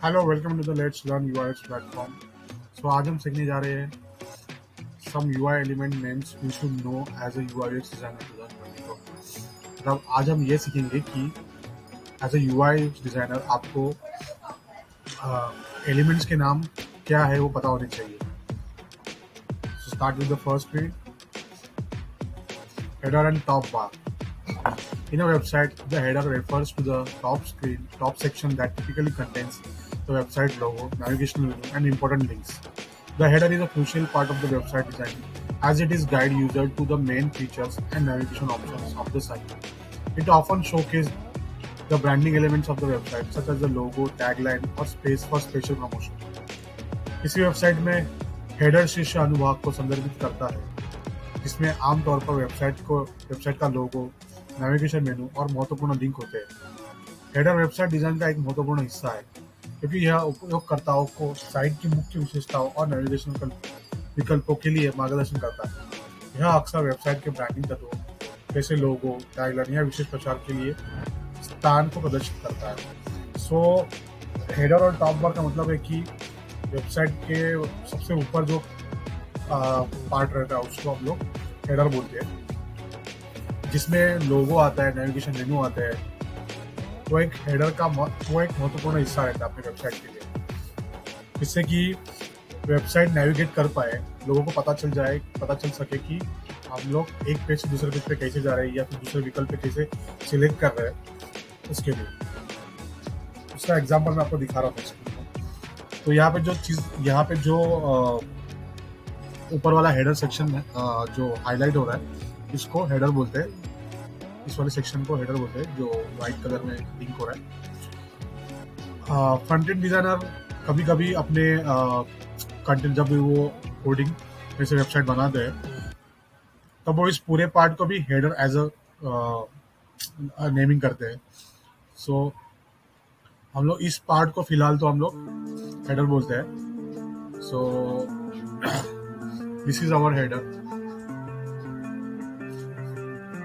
Hello, welcome to the let's learn UIX platform. So आज हम सीखने जा रहे हैं some UI element names we should know as a UIX designer 2024। मतलब आज हम ये सीखेंगे कि एज अ यूआई डिजाइनर आपको एलिमेंट्स के नाम क्या है वो पता होने चाहिए। So start with the first field, header and top bar. In a website, the header refers to the top section that typically contains the website logo, navigational menu, and important links. The header is a crucial part of the website design as it is guide user to the main features and navigation options of the site. It often showcases the branding elements of the website such as the logo, tagline, or space for special promotion. किसी website में header शीर्ष अनुभाग को संदर्भित करता है जिसमें आमतौर पर वेबसाइट का लोगो, नेविगेशन मेनू और महत्वपूर्ण लिंक होते हैं। हेडर वेबसाइट डिजाइन का एक महत्वपूर्ण हिस्सा है क्योंकि यह उपयोगकर्ताओं को साइट की मुख्य विशेषताओं और नेविगेशन विकल्पों के लिए मार्गदर्शन करता है। यह अक्सर वेबसाइट के ब्रांडिंग तत्वों जैसे लोगो, टैगलाइन या विशेष प्रचार के लिए स्थान को प्रदर्शित करता है। सो हेडर और टॉप बार का मतलब है कि वेबसाइट के सबसे ऊपर जो पार्ट रहता है उसको हम लोग हेडर बोलते हैं, जिसमें लोगो आता है, नेविगेशन मेनू आता है। वो एक हेडर का वो एक महत्वपूर्ण हिस्सा रहता है अपनी वेबसाइट के लिए, जिससे कि वेबसाइट नेविगेट कर पाए, लोगों को पता चल सके कि हम लोग एक पेज से दूसरे पेज पे कैसे जा रहे हैं या फिर दूसरे विकल्प पे कैसे सिलेक्ट कर रहे हैं उसके लिए। उसका एग्जाम्पल मैं आपको दिखा रहा हूँ। तो यहाँ पे जो ऊपर वाला हेडर सेक्शन है जो हाईलाइट हो रहा है, इसको हेडर बोलते हैं। इस वाले सेक्शन को हेडर बोलते हैं जो व्हाइट कलर में लिंक हो रहा है। फ्रंट एंड डिजाइनर कभी कभी अपने कंटेंट जब भी वो कोडिंग जैसे वेबसाइट बनाते हैं तब वो इस पूरे पार्ट को भी हेडर एज अ नेमिंग करते हैं। सो हम लोग इस पार्ट को फिलहाल तो हम लोग हेडर बोलते हैं। So this is our header.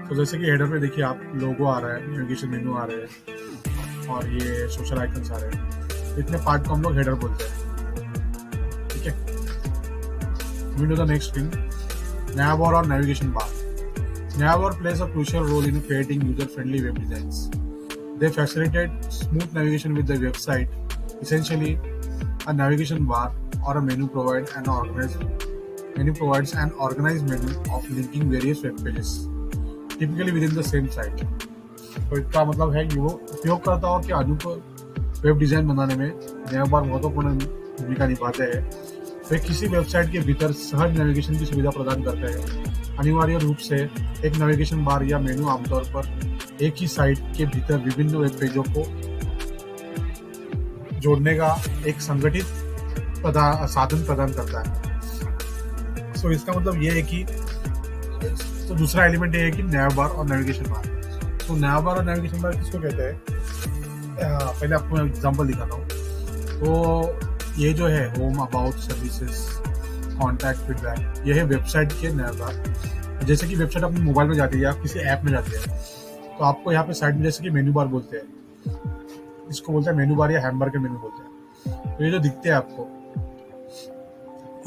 तो जैसे कि हेडर पे देखिए आप, लोगो आ रहा है, नेविगेशन मेनू आ रहे हैं और ये सोशल आइकन्स आ रहे हैं। इतने पार्ट को हम लोग हेडर बोलते हैं। ठीक है, moving to the next thing, nav bar और navigation bar. nav bar plays a crucial role in creating user-friendly web designs. They facilitate smooth navigation with the website. Essentially, a navigation bar or a menu provides an organized menu of linking various web pages, typically within the same site. तो इसका मतलब है कि वो उपयोगकर्ताओं के अनुकूल web design बनाने में nav bar महत्वपूर्ण भूमिका निभाते हैं। वे किसी वेबसाइट के भीतर सहज नेविगेशन की सुविधा प्रदान करते हैं। अनिवार्य रूप से एक नेविगेशन बार या मेनू आमतौर पर एक ही साइट के भीतर विभिन्न वेब पेजों को जोड़ने का एक संगठित साधन प्रदान करता है। सो इसका मतलब ये है कि तो दूसरा एलिमेंट ये है कि nav बार और नेविगेशन बार। तो nav बार और नेविगेशन बार किसको कहते हैं, पहले आपको मैं एग्जांपल दिखाता हूँ। तो ये जो है home, about, services, contact, feedback, ये है वेबसाइट के nav बार। जैसे कि वेबसाइट अपने मोबाइल में जाती है या किसी ऐप में जाती है तो आपको यहाँ पे साइड में जैसे कि मेनू बार बोलते हैं, इसको बोलते हैं मेनू बार या हैमबर्गर मेनू बोलते हैं। तो ये जो दिखते हैं आपको,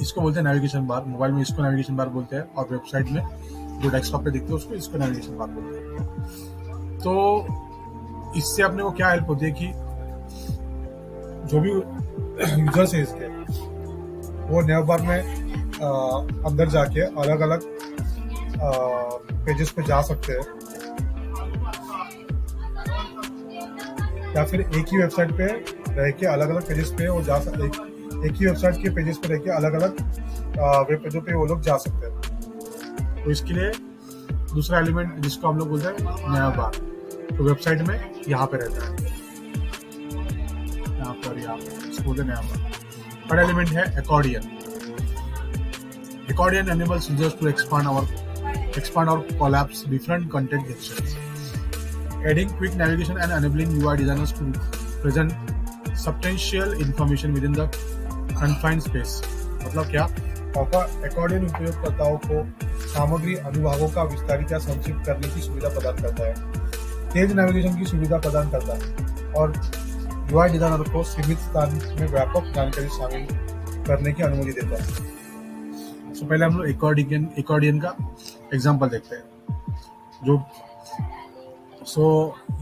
इसको बोलते हैं नेविगेशन बार। मोबाइल में इसको नेविगेशन बार बोलते हैं और वेबसाइट में जो डेस्कटॉप पे दिखते हैं उसको इसको नेविगेशन बार बोलते हैं। तो इससे अपने को क्या हेल्प होती है कि जो भी यूजर्स है इसके, वो nav बार में अंदर जाके अलग अलग पेजेस पे जा सकते हैं या फिर एक ही वेबसाइट पे रह के अलग अलग पेजेस पे वो जा सकते हैं। एक ही वेबसाइट के पेजेस पे रह के अलग अलग वेब पेजों पे वो लोग जा सकते हैं। तो इसके लिए दूसरा एलिमेंट जिसको हम लोग बोलते हैं nav बार, तो वेबसाइट में यहाँ पे रहता है, यहाँ पर इसको बोलते हैं nav बार। थर्ड एलिमेंट है accordion. Accordion enables users to expand or collapse different content sections, adding quick navigation and enabling UI designers to present substantial information within the confined space. मतलब क्या होगा, accordion उपयोगकर्ताओं को सामग्री अनुभागों का विस्तारित या संक्षिप्त करने की सुविधा प्रदान करता है, तेज नेविगेशन की सुविधा प्रदान करता है और UI डिजाइनर को सीमित स्थान में व्यापक जानकारी शामिल करने की अनुमति देता है। तो पहले हम लोग एकॉर्डियन का एग्जांपल देखते हैं।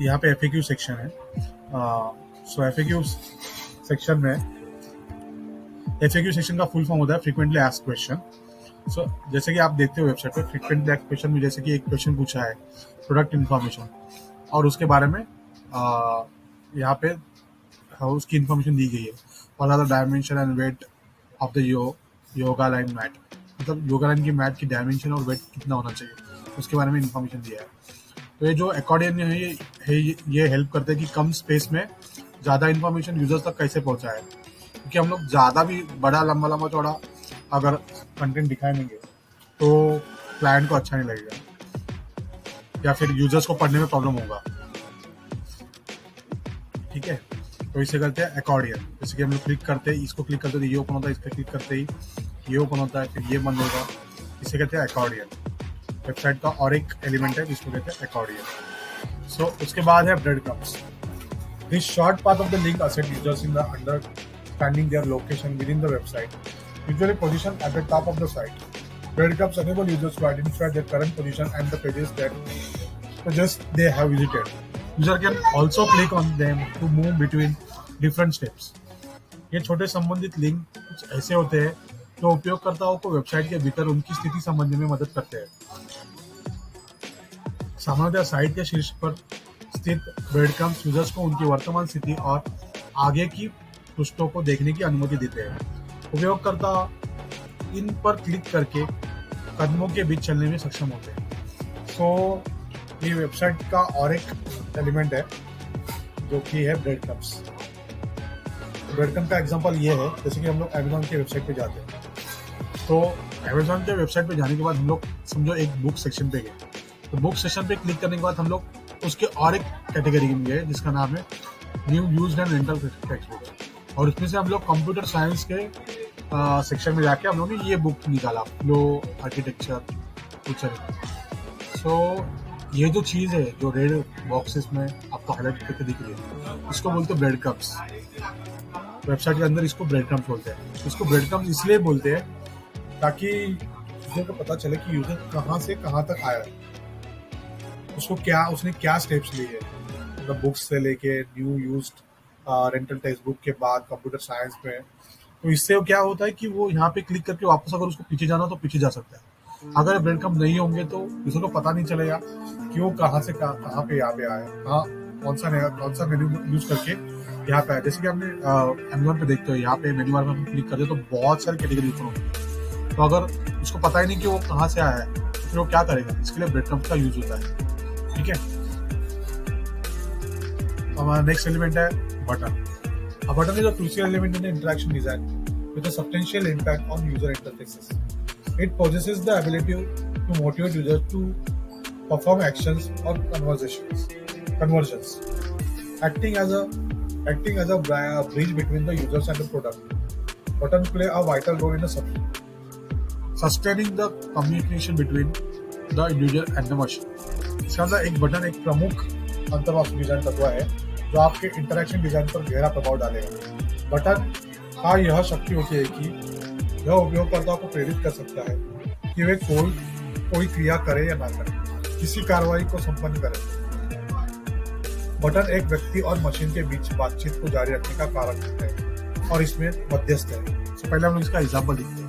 यहाँ पे FAQ सेक्शन है। FAQ सेक्शन का फुल फॉर्म होता है फ्रीक्वेंटली आस्क्ड क्वेश्चन। जैसे कि आप देखते हो वेबसाइट पे फ्रीक्वेंटली आस्क्ड क्वेश्चन में जैसे कि एक क्वेश्चन पूछा है प्रोडक्ट इन्फॉर्मेशन और उसके बारे में यहाँ पे उसकी इन्फॉर्मेशन दी गई है। और ज़्यादा dimension and weight of the yoga line mat, मतलब योगा लाइन की मैट की डायमेंशन और वेट कितना होना चाहिए उसके बारे में इन्फॉर्मेशन दिया है। तो ये जो एकॉर्डियन है ये हेल्प करते हैं कि कम स्पेस में ज़्यादा इन्फॉर्मेशन यूजर्स तक कैसे पहुँचाए, क्योंकि हम लोग ज़्यादा भी बड़ा लंबा चौड़ा अगर कंटेंट दिखाएंगे तो क्लाइंट को अच्छा नहीं लगेगा या फिर यूजर्स को पढ़ने में प्रॉब्लम होगा। ठीक है, तो इसे करते हैं एकॉर्डियन। जैसे कि हम लोग क्लिक करते हैं, इसको क्लिक करते हैं ये ओपन होता है, इस पर क्लिक करते ही ये ओपन होता है, फिर ये बंद होगा। इसे कहते हैं एकॉर्डियन। वेबसाइट का और एक एलिमेंट है जिसको कहते हैं एकॉर्डियन। उसके बाद है bread crumbs. This short path of the link asset users in the understanding their location with in the website, usually positioned at the top of the site. Breadcrumbs enable users to identify their current position and the pages they have visited. User can also click on them to move between different steps. ये छोटे संबंधित link कुछ ऐसे होते हैं जो उपयोगकर्ताओं को वेबसाइट के भीतर उनकी स्थिति समझने में मदद करते हैं। सामान्यतः साइट के शीर्ष पर स्थित ब्रेडक्रम्स यूजर्स को उनकी वर्तमान स्थिति और आगे की पृष्ठों को देखने की अनुमति देते हैं। उपयोगकर्ता इन पर क्लिक करके कदमों के बीच चलने में सक्षम होते हैं। ये वेबसाइट का और एक एलिमेंट है जो कि है ब्रेड क्रम्स। ब्रेड का एग्जांपल ये है, जैसे कि हम लोग अमेजोन के वेबसाइट पे जाते हैं, तो अमेजोन के वेबसाइट पे जाने के बाद हम लोग समझो एक बुक सेक्शन पे गए, तो बुक सेक्शन पे क्लिक करने के बाद हम लोग उसके और एक कैटेगरी में गए जिसका नाम है new used and rental text book, और उसमें से हम लोग कंप्यूटर साइंस के सेक्शन में जाके हम लोग ने ये बुक निकाला, फ्लो आर्किटेक्चर फ्यूचर। ये जो चीज़ है जो रेड बॉक्सेस में आपको हाईलाइट करके दिख रही है, इसको बोलते हैं ब्रेड क्रम्स। वेबसाइट के अंदर इसको ब्रेड क्रम्स बोलते हैं। इसको ब्रेड क्रम्स इसलिए बोलते हैं ताकि यूजर को पता चले कि यूजर कहाँ से कहाँ तक आया है, उसने क्या स्टेप्स लिए है, मतलब बुक्स से लेके new used rental text book के बाद कंप्यूटर साइंस में। तो इससे क्या होता है कि वो यहाँ पे क्लिक करके वापस अगर उसको पीछे जाना तो पीछे जा सकता है। अगर ब्रेड क्रम्स नहीं होंगे तो यूजर को पता नहीं चलेगा कि वो कहाँ से कहाँ पे यहाँ पे आया, कौन सा मेन्यू यूज करके यहाँ पे आया। जैसे कि हमने अमेज़न पे देखते हो, यहाँ पे मेन्यू बार में हम क्लिक करते तो बहुत सारी कैटेगरी ओपन होती है। तो अगर उसको पता ही नहीं कि वो कहाँ से आया है तो फिर वो क्या करेगा, इसके लिए ब्रेड क्रम्स का यूज होता है। ठीक है, हमारा नेक्स्ट एलिमेंट है button. A button is a crucial element in the interaction design with a substantial impact on user interfaces. It possesses the ability to motivate users to perform actions or conversions, acting as a bridge between the users and the product. Buttons play a vital role in sustaining the communication between the individual and the machine. इसका मतलब एक button एक प्रमुख अंतर्वास्तु design तत्व है जो आपके interaction design पर गहरा प्रभाव डालेगा। बटन का यह शक्ति होती है कि यह उपयोगकर्ताओं को प्रेरित कर सकता है कि वे कोई क्रिया करे या ना करे, किसी कार्रवाई को संपन्न करे। बटन एक व्यक्ति और मशीन के बीच बातचीत को जारी रखने का कारक है और इसमें मध्यस्थ है। पहले हम इसका एग्जाम्पल देखते हैं।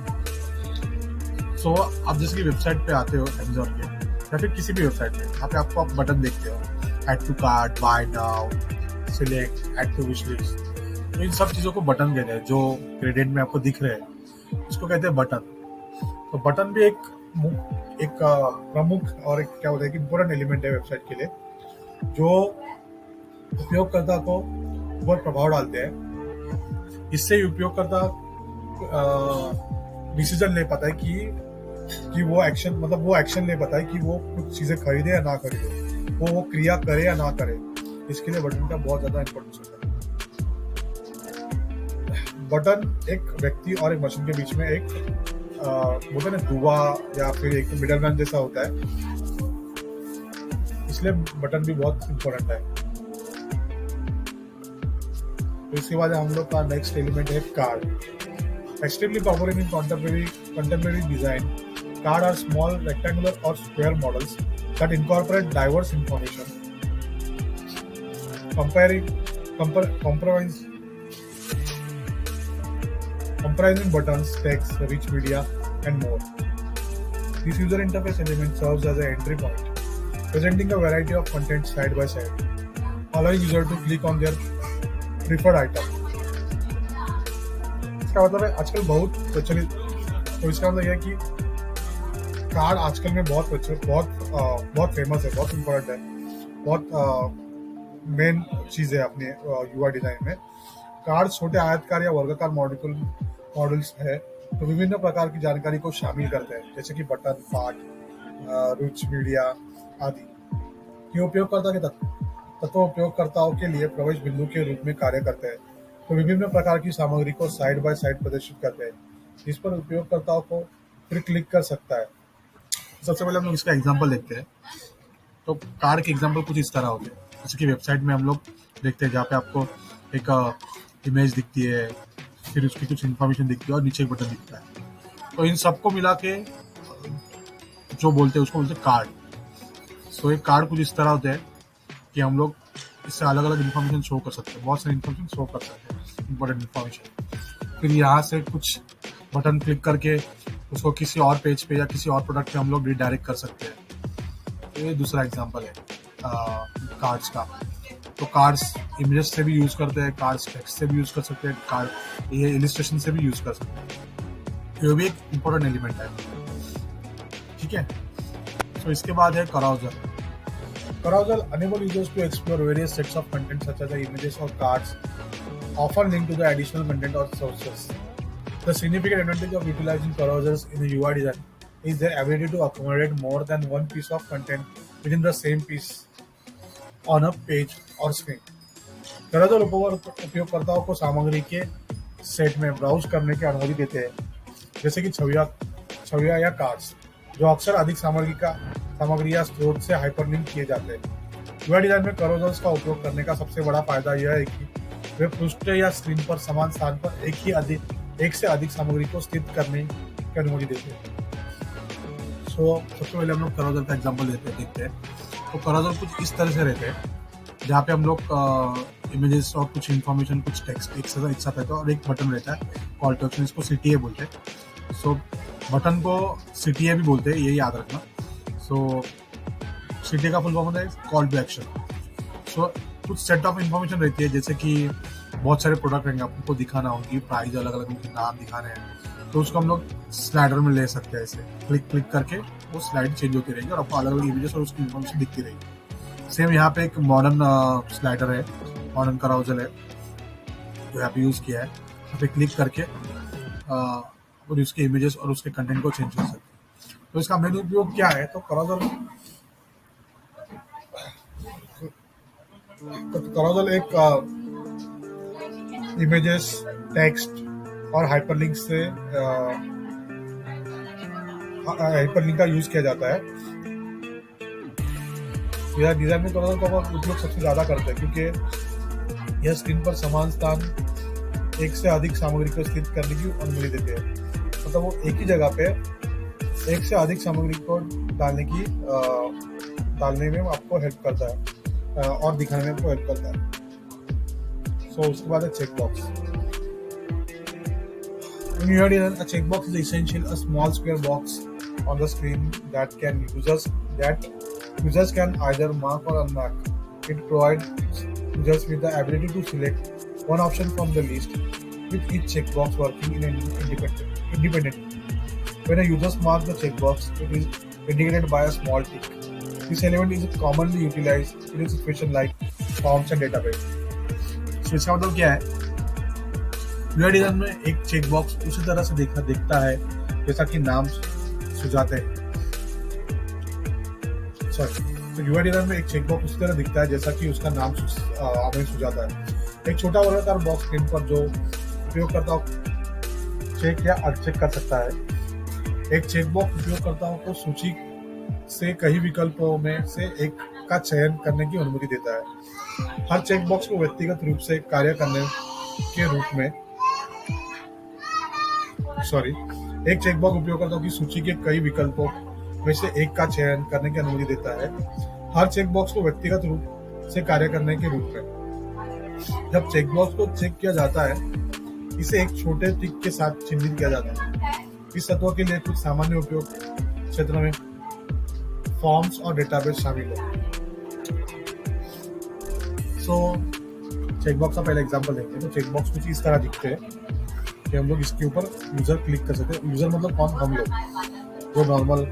आप जैसे कि वेबसाइट पे आते हो अमेज़न पे या फिर किसी भी वेबसाइट पे, यहाँ पे आपको आप बटन देखते हो, add to cart, buy now, select, add to wish list. तो इन सब चीज़ों को बटन कहते हैं जो ग्रेडियंट में आपको दिख रहे हैं, इसको कहते हैं बटन। तो बटन भी एक प्रमुख और एक क्या होता है कि इम्पोर्टेंट एलिमेंट है वेबसाइट के लिए, जो उपयोगकर्ता को ऊपर प्रभाव डालते हैं। इससे उपयोगकर्ता डिसीजन ले पाता है कि वो एक्शन ले पाता है कि वो कुछ चीजें खरीदे या ना खरीदे, वो क्रिया करे या ना करे। इसके लिए बटन का बहुत ज्यादा इंपॉर्टेंस होता है। बटन एक व्यक्ति और एक मशीन के बीच में एक बोलते हैं दुआ या फिर एक मिडल मैन जैसा होता है, इसलिए बटन भी बहुत इंपॉर्टेंट है। तो इसके बाद हम लोग का नेक्स्ट एलिमेंट है card. Extremely popular in contemporary design, cards are small rectangular or square models that incorporate diverse information, comparing, comprise, comprising buttons, text, rich media, and more. This user interface element serves as an entry point, presenting a variety of content side by side, allowing user to click on their preferred item. इसका मतलब है आजकल बहुत प्रचलित, तो इसका मतलब यह है कि कार्ड आजकल में बहुत प्रचलित, बहुत फेमस है, बहुत इम्पोर्टेंट है, बहुत मेन चीज़ है अपने यूआई डिजाइन में। कार्ड छोटे आयतकार या वर्गाकार मॉडल्स है, तो विभिन्न प्रकार की जानकारी को शामिल करते हैं, जैसे कि बटन, पाठ, रिच मीडिया आदि। ये उपयोगकर्ता के तत्व उपयोगकर्ताओं के लिए प्रवेश बिंदु के रूप में कार्य करते हैं, तो विभिन्न प्रकार की सामग्री को साइड बाय साइड प्रदर्शित करते हैं, जिस पर उपयोगकर्ताओं को फिर क्लिक कर सकता है। सबसे पहले हम लोग इसका एग्जांपल देखते हैं। तो कार्ड के एग्जांपल कुछ इस तरह होते हैं, जैसे कि वेबसाइट में हम लोग देखते हैं जहाँ पे आपको एक इमेज दिखती है, फिर उसकी कुछ इन्फॉर्मेशन दिखती है और नीचे एक बटन दिखता है। तो इन सबको मिला के जो बोलते हैं उसको बोलते हैं कार्ड। सो एक कार्ड कुछ इस तरह होता है कि हम लोग इससे अलग अलग इन्फॉर्मेशन शो कर सकते हैं, बहुत सारी इन्फॉर्मेशन शो कर सकते हैं, इंपॉर्टेंट इन्फॉर्मेशन। फिर यहाँ से कुछ बटन क्लिक करके उसको किसी और पेज पे या किसी और प्रोडक्ट पे हम लोग रिडायरेक्ट कर सकते हैं। तो ये दूसरा एग्जांपल है कार्ड्स का। तो कार्ड्स इमेजेस से भी यूज करते हैं, कार्ड्स टेक्स्ट से भी यूज कर सकते हैं, कार्ड ये इलिस्ट्रेशन से भी यूज कर सकते हैं। ये भी एक इम्पोर्टेंट एलिमेंट है, ठीक है। तो इसके बाद है carousel. Carousel enable users to explore various sets of content such as the images or cards, often linked to the additional content or sources. The significant advantage of utilizing carousels in the UI design is their ability to accommodate more than one piece of content within the same piece on a page or screen. Carousel उपयोगकर्ताओं को सामग्री के set में browse करने की अनुमति देते हैं, जैसे कि छवियां या कार्ड्स, जो अक्सर अधिक सामग्री या स्रोत से हाइपरलिंक किए जाते हैं। यूआई डिजाइन में कैरोसेल्स का उपयोग करने का सबसे बड़ा फायदा यह है कि वे पृष्ठ या स्क्रीन पर समान स्थान पर एक से अधिक सामग्री को स्थित करने की अनुमति देते हैं। सबसे पहले हम लोग कैरोसेल का एग्जांपल देखते हैं। तो कैरोसेल कुछ इस तरह से रहते हैं, जहाँ पे हम लोग इमेजेस और कुछ इन्फॉर्मेशन, कुछ टेक्स्ट एक साथ रहता है और एक बटन रहता है कॉल टू एक्शन, इसको सीटीए बोलते हैं। सो बटन को सीटीए भी बोलते हैं, ये याद रखना। सो सीटीए का फुल फॉर्म होता है कॉल टू एक्शन। सो कुछ सेट ऑफ इन्फॉर्मेशन रहती है, जैसे कि बहुत सारे प्रोडक्ट रहेंगे, आपको दिखाना होगी, उनकी प्राइस अलग अलग, उनके नाम दिखाने हैं, तो उसको हम लोग स्लाइडर में ले सकते हैं। ऐसे क्लिक करके वो स्लाइड चेंज होती रहेगी और आपको अलग अलग इमेजेस और उसकी इन्फॉर्मेशन दिखती रहेगी। सेम यहाँ पे एक मॉडर्न स्लाइडर है, मॉडर्न कैरोसेल है, जो यहाँ पे यूज किया है। यहाँ पे क्लिक करके और उसके इमेजेस और उसके कंटेंट को चेंज कर सकते हैं। तो इसका मेन उपयोग क्या है? तो कैरोसेल एक इमेजेस, टेक्स्ट और हाइपरलिंक का यूज किया जाता है। यह डिजाइन में कैरोसेल का उपयोग सबसे ज्यादा करते हैं, क्योंकि यह स्क्रीन पर समान स्थान एक से अधिक सामग्री को स्थित करने की अनुमति देते हैं। मतलब वो एक ही जगह पे एक से अधिक सामग्री को डालने में आपको हेल्प करता है और दिखाने में आपको हेल्प करता है। उसके बाद है check box. In UI design, a checkbox is essential, a small square box on the screen that users can either mark or unmark. It provides users with the ability to select one option from the list, with each checkbox working independently. When a user marks the checkbox, it is indicated by a small tick. This element is commonly utilized in a situation like forms and database. So इसका मतलब क्या है? UI design में एक checkbox उसी तरह से दिखता है जैसा कि नाम सुझाते हैं। तो यूआई डिजाइन में एक चेकबॉक्स उसी तरह दिखता है जैसा कि उसका नाम हमें सुझाता है। एक छोटा वर्गाकार बॉक्स स्क्रीन पर जो उपयोगकर्ता चेक या अनचेक कर सकता है। एक चेकबॉक्स उपयोगकर्ताओं को सूची से कई विकल्पों में से एक का चयन करने की अनुमति देता है। हर चेकबॉक्स को व्यक्तिगत रूप से कार्य करने के रूप में एक चेकबॉक्स उपयोगकर्ताओं की सूची के कई विकल्पों में से एक का चयन करने की अनुमति देता है। हर चेकबॉक्स को व्यक्तिगत रूप से कार्य करने के रूप में जब चेकबॉक्स को चेक किया जाता है, इसे एक छोटे टिक के साथ चिन्हित किया जाता है। इस तत्व के लिए कुछ सामान्य उपयोग क्षेत्रों में फॉर्म्स और डेटाबेस शामिल है। चेकबॉक्स का पहले एग्जांपल देखते हैं। तो चेकबॉक्स कुछ इस तरह दिखते हैं कि हम लोग इसके ऊपर यूजर क्लिक कर सकते हैं। यूजर मतलब कौन? हम लोग जो नॉर्मल,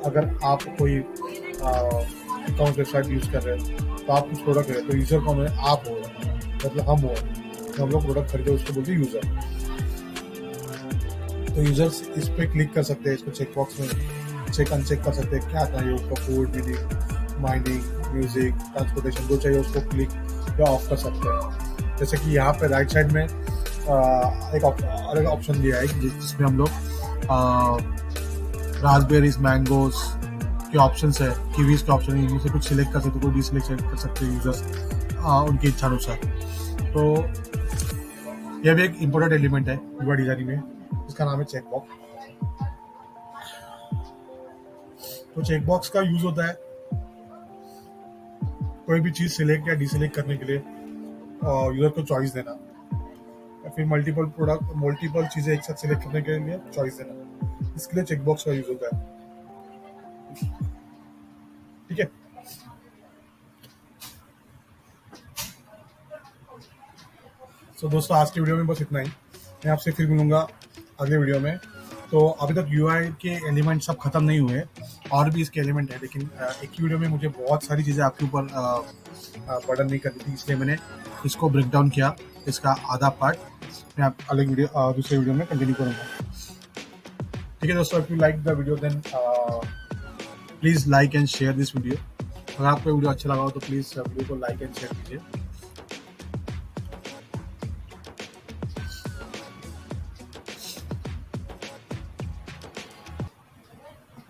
अगर आप कोई अकाउंट वेबसाइट यूज कर रहे हैं तो आप कुछ प्रोडक्ट है तो यूजर कौन है? आप हो, मतलब हम हो। तो हम लोग प्रोडक्ट खरीदे उसको बोलते हैं यूजर। तो यूजर्स इस पे क्लिक कर सकते हैं, इसको चेकबॉक्स में चेक अनचेक कर सकते हैं क्या चाहिए उसको, फूड, माइनिंग, म्यूजिक, ट्रांसपोर्टेशन, जो चाहिए उसको क्लिक या ऑफ कर सकते हैं। जैसे कि यहाँ पे राइट साइड में एक ऑप्शन दिया है जिसमें हम लोग रास्पबेरीज, मैंगोज के ऑप्शंस है, कीवीज के ऑप्शन है, इनमें से कुछ सिलेक्ट कर सकते हैं, कोई डिसलेक्ट कर सकते हैं यूजर्स उनकी इच्छा अनुसार। तो यह भी एक इम्पोर्टेंट एलिमेंट है यूआई डिजाइनिंग में, इसका नाम है चेकबॉक्स। तो चेकबॉक्स का यूज होता है कोई भी चीज सिलेक्ट या डिसलेक्ट करने के लिए यूजर को चॉइस देना, या फिर मल्टीपल चीजें एक साथ सिलेक्ट करने के लिए चॉइस देना। इसके लिए चेकबॉक्स का यूज होता है। ठीक है। तो दोस्तों आज की वीडियो में बस इतना ही। मैं आपसे फिर मिलूंगा अगले वीडियो में। तो अभी तक यूआई के एलिमेंट सब खत्म नहीं हुए, और भी इसके एलिमेंट है, लेकिन एक ही वीडियो में मुझे बहुत सारी चीज़ें आपके ऊपर बर्डन नहीं करनी थी, इसलिए मैंने इसको ब्रेक डाउन किया। इसका आधा पार्ट मैं आप अलग वीडियो दूसरे वीडियो में कंटिन्यू करूँगा। ठीक है दोस्तों, if you like the video then please like and share this video. अगर आपको वीडियो अच्छा लगा हो तो प्लीज़ वीडियो को लाइक एंड शेयर कीजिए।